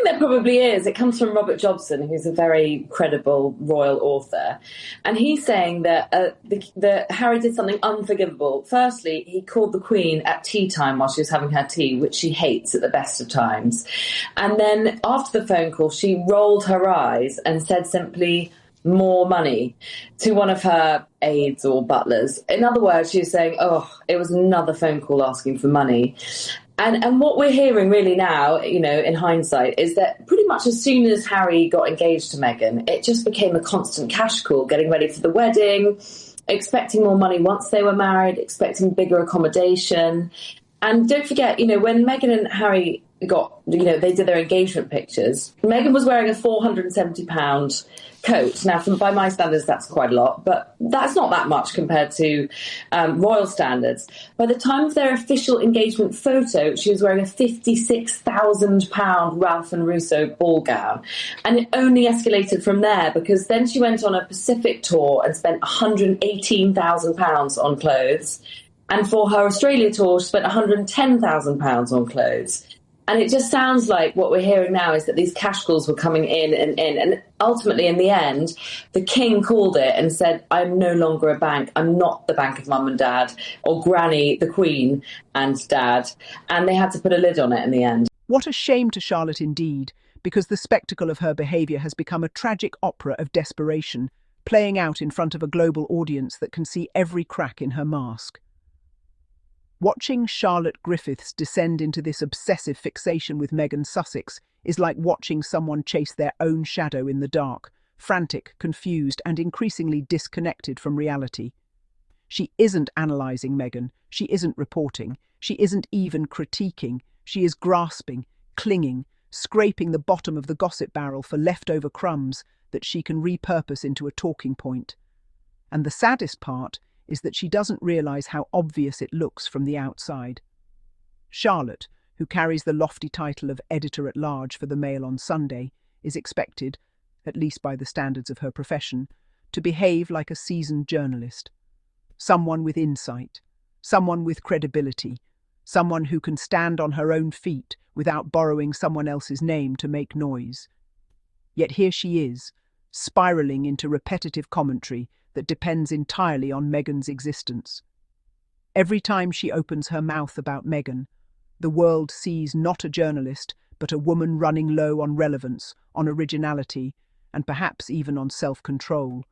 think there probably is. It comes from Robert Jobson, who's a very credible royal author. And he's saying that that Harry did something unforgivable. Firstly, he called the Queen at tea time while she was having her tea, which she hates at the best of times. And then after the phone call, she rolled her eyes and said simply, more money, to one of her aides or butlers. In other words, she was saying, oh, it was another phone call asking for money. And what we're hearing really now, in hindsight, is that pretty much as soon as Harry got engaged to Meghan, it just became a constant cash call, getting ready for the wedding, expecting more money once they were married, expecting bigger accommodation. And don't forget, when Meghan and Harry they did their engagement pictures, Meghan was wearing a £470 coat. Now, by my standards, that's quite a lot, but that's not that much compared to royal standards. By the time of their official engagement photo, she was wearing a £56,000 Ralph and Russo ball gown. And it only escalated from there, because then she went on a Pacific tour and spent £118,000 on clothes. And for her Australia tour, she spent £110,000 on clothes. And it just sounds like what we're hearing now is that these cash calls were coming in and in. And ultimately, in the end, the king called it and said, I'm no longer a bank. I'm not the bank of mum and dad, or granny, the queen and dad. And they had to put a lid on it in the end. What a shame to Charlotte indeed, because the spectacle of her behaviour has become a tragic opera of desperation, playing out in front of a global audience that can see every crack in her mask. Watching Charlotte Griffiths descend into this obsessive fixation with Meghan Sussex is like watching someone chase their own shadow in the dark, frantic, confused, and increasingly disconnected from reality. She isn't analysing Meghan, she isn't reporting, she isn't even critiquing, she is grasping, clinging, scraping the bottom of the gossip barrel for leftover crumbs that she can repurpose into a talking point. And the saddest part is that she doesn't realise how obvious it looks from the outside. Charlotte, who carries the lofty title of editor-at-large for the Mail on Sunday, is expected, at least by the standards of her profession, to behave like a seasoned journalist. Someone with insight, someone with credibility, someone who can stand on her own feet without borrowing someone else's name to make noise. Yet here she is, spiralling into repetitive commentary that depends entirely on Meghan's existence. Every time she opens her mouth about Meghan, the world sees not a journalist, but a woman running low on relevance, on originality, and perhaps even on self-control.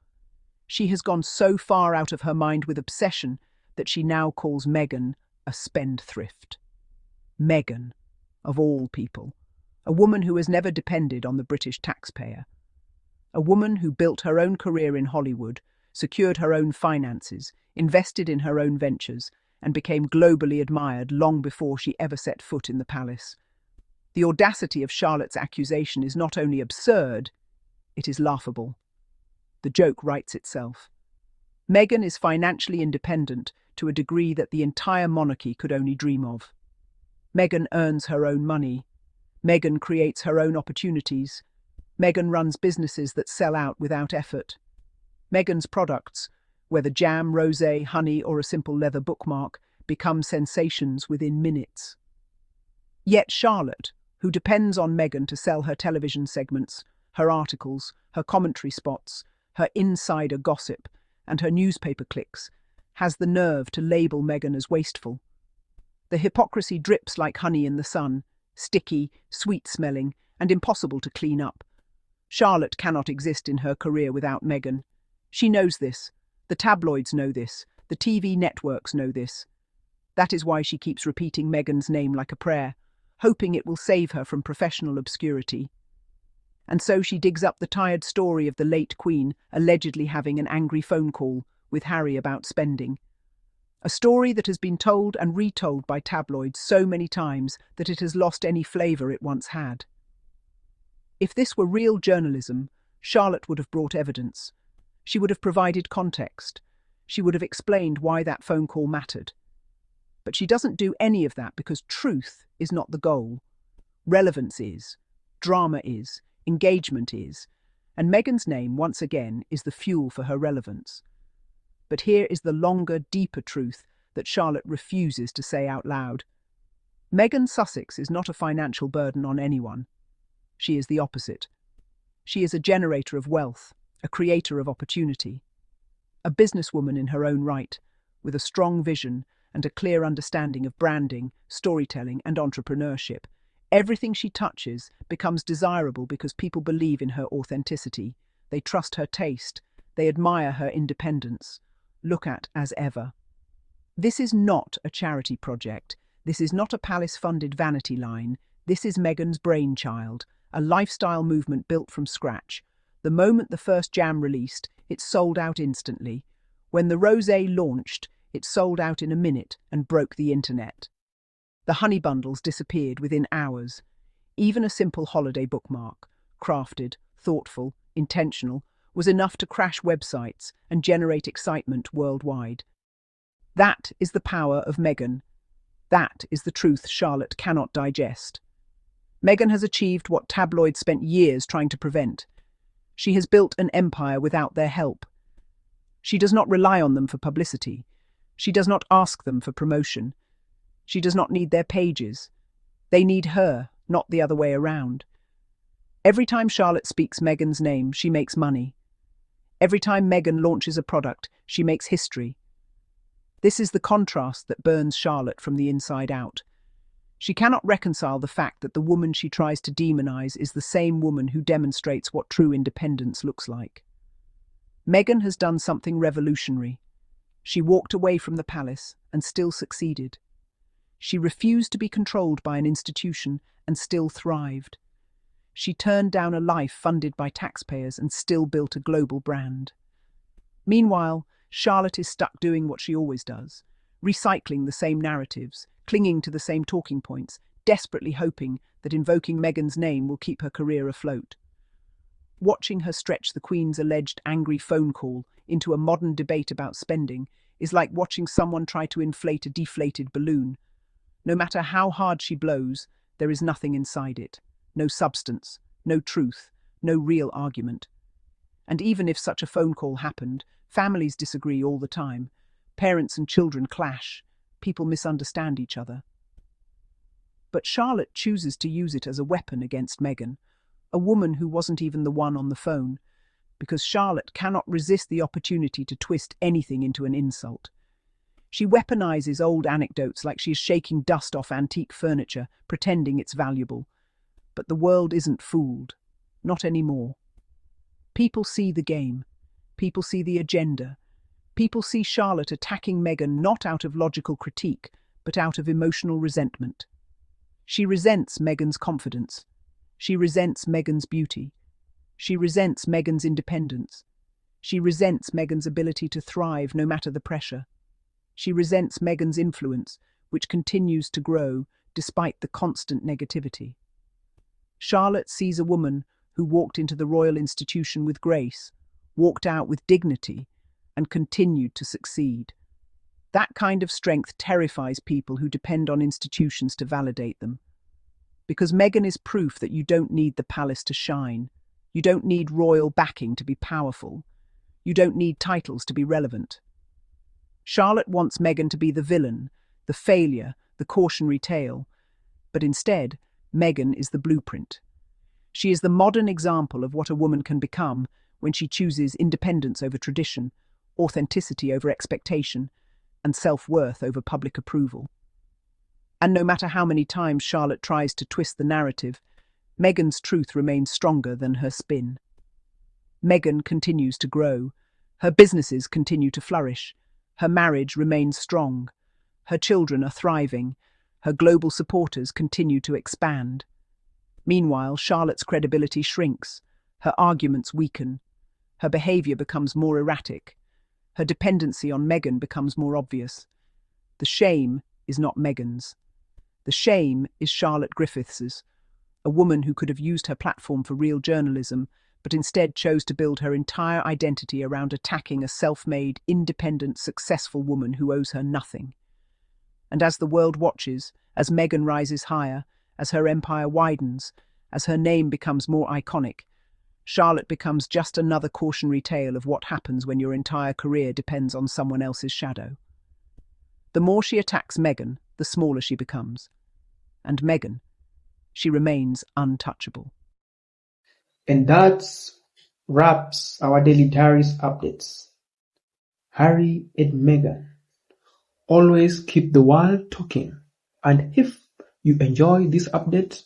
She has gone so far out of her mind with obsession that she now calls Meghan a spendthrift. Meghan, of all people, a woman who has never depended on the British taxpayer. A woman who built her own career in Hollywood, secured her own finances, invested in her own ventures, and became globally admired long before she ever set foot in the palace. The audacity of Charlotte's accusation is not only absurd, it is laughable. The joke writes itself. Meghan is financially independent to a degree that the entire monarchy could only dream of. Meghan earns her own money. Meghan creates her own opportunities. Meghan runs businesses that sell out without effort. Meghan's products, whether jam, rosé, honey, or a simple leather bookmark, become sensations within minutes. Yet Charlotte, who depends on Meghan to sell her television segments, her articles, her commentary spots, her insider gossip, and her newspaper clicks, has the nerve to label Meghan as wasteful. The hypocrisy drips like honey in the sun, sticky, sweet-smelling, and impossible to clean up. Charlotte cannot exist in her career without Meghan. She knows this. The tabloids know this. The TV networks know this. That is why she keeps repeating Meghan's name like a prayer, hoping it will save her from professional obscurity. And so she digs up the tired story of the late Queen allegedly having an angry phone call with Harry about spending. A story that has been told and retold by tabloids so many times that it has lost any flavour it once had. If this were real journalism, Charlotte would have brought evidence. She would have provided context. She would have explained why that phone call mattered. But she doesn't do any of that because truth is not the goal. Relevance is, drama is, engagement is, and Meghan's name, once again, is the fuel for her relevance. But here is the longer, deeper truth that Charlotte refuses to say out loud. Meghan Sussex is not a financial burden on anyone. She is the opposite. She is a generator of wealth, a creator of opportunity, a businesswoman in her own right, with a strong vision and a clear understanding of branding, storytelling, and entrepreneurship. Everything she touches becomes desirable because people believe in her authenticity. They trust her taste. They admire her independence. Look at as ever. This is not a charity project. This is not a palace-funded vanity line. This is Meghan's brainchild, a lifestyle movement built from scratch. The moment the first jam released, it sold out instantly. When the rosé launched, it sold out in a minute and broke the internet. The honey bundles disappeared within hours. Even a simple holiday bookmark, crafted, thoughtful, intentional, was enough to crash websites and generate excitement worldwide. That is the power of Meghan. That is the truth Charlotte cannot digest. Meghan has achieved what tabloids spent years trying to prevent. She has built an empire without their help. She does not rely on them for publicity. She does not ask them for promotion. She does not need their pages. They need her, not the other way around. Every time Charlotte speaks Meghan's name, she makes money. Every time Meghan launches a product, she makes history. This is the contrast that burns Charlotte from the inside out. She cannot reconcile the fact that the woman she tries to demonize is the same woman who demonstrates what true independence looks like. Meghan has done something revolutionary. She walked away from the palace and still succeeded. She refused to be controlled by an institution and still thrived. She turned down a life funded by taxpayers and still built a global brand. Meanwhile, Charlotte is stuck doing what she always does, recycling the same narratives, clinging to the same talking points, desperately hoping that invoking Meghan's name will keep her career afloat. Watching her stretch the Queen's alleged angry phone call into a modern debate about spending is like watching someone try to inflate a deflated balloon. No matter how hard she blows, there is nothing inside it. No substance, no truth, no real argument. And even if such a phone call happened, families disagree all the time. Parents and children clash. People misunderstand each other. But Charlotte chooses to use it as a weapon against Meghan, a woman who wasn't even the one on the phone, because Charlotte cannot resist the opportunity to twist anything into an insult. She weaponizes old anecdotes like she is shaking dust off antique furniture, pretending it's valuable. But the world isn't fooled. Not anymore. People see the game. People see the agenda. People see Charlotte attacking Meghan not out of logical critique, but out of emotional resentment. She resents Meghan's confidence. She resents Meghan's beauty. She resents Meghan's independence. She resents Meghan's ability to thrive no matter the pressure. She resents Meghan's influence, which continues to grow despite the constant negativity. Charlotte sees a woman who walked into the royal institution with grace, walked out with dignity, and continued to succeed. That kind of strength terrifies people who depend on institutions to validate them. Because Meghan is proof that you don't need the palace to shine. You don't need royal backing to be powerful. You don't need titles to be relevant. Charlotte wants Meghan to be the villain, the failure, the cautionary tale. But instead, Meghan is the blueprint. She is the modern example of what a woman can become when she chooses independence over tradition, authenticity over expectation, and self-worth over public approval. And no matter how many times Charlotte tries to twist the narrative, Meghan's truth remains stronger than her spin. Meghan continues to grow. Her businesses continue to flourish. Her marriage remains strong. Her children are thriving. Her global supporters continue to expand. Meanwhile, Charlotte's credibility shrinks. Her arguments weaken. Her behaviour becomes more erratic. Her dependency on Meghan becomes more obvious. The shame is not Meghan's. The shame is Charlotte Griffiths's, a woman who could have used her platform for real journalism, but instead chose to build her entire identity around attacking a self-made, independent, successful woman who owes her nothing. And as the world watches, as Meghan rises higher, as her empire widens, as her name becomes more iconic, Charlotte becomes just another cautionary tale of what happens when your entire career depends on someone else's shadow. The more she attacks Meghan, the smaller she becomes. And Meghan, she remains untouchable. And that wraps our Daily Diaries updates. Harry and Meghan always keep the world talking. And if you enjoy this update,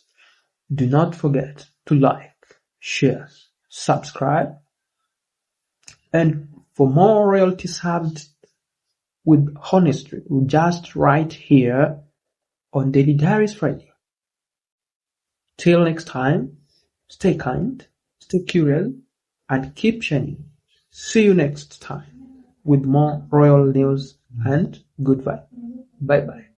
do not forget to like, share, subscribe, and for more royalty served with honesty, just right here on Daily Diaries Friday. Till next time, stay kind, stay curious, and keep shining. See you next time with more royal news and good vibe. Bye bye.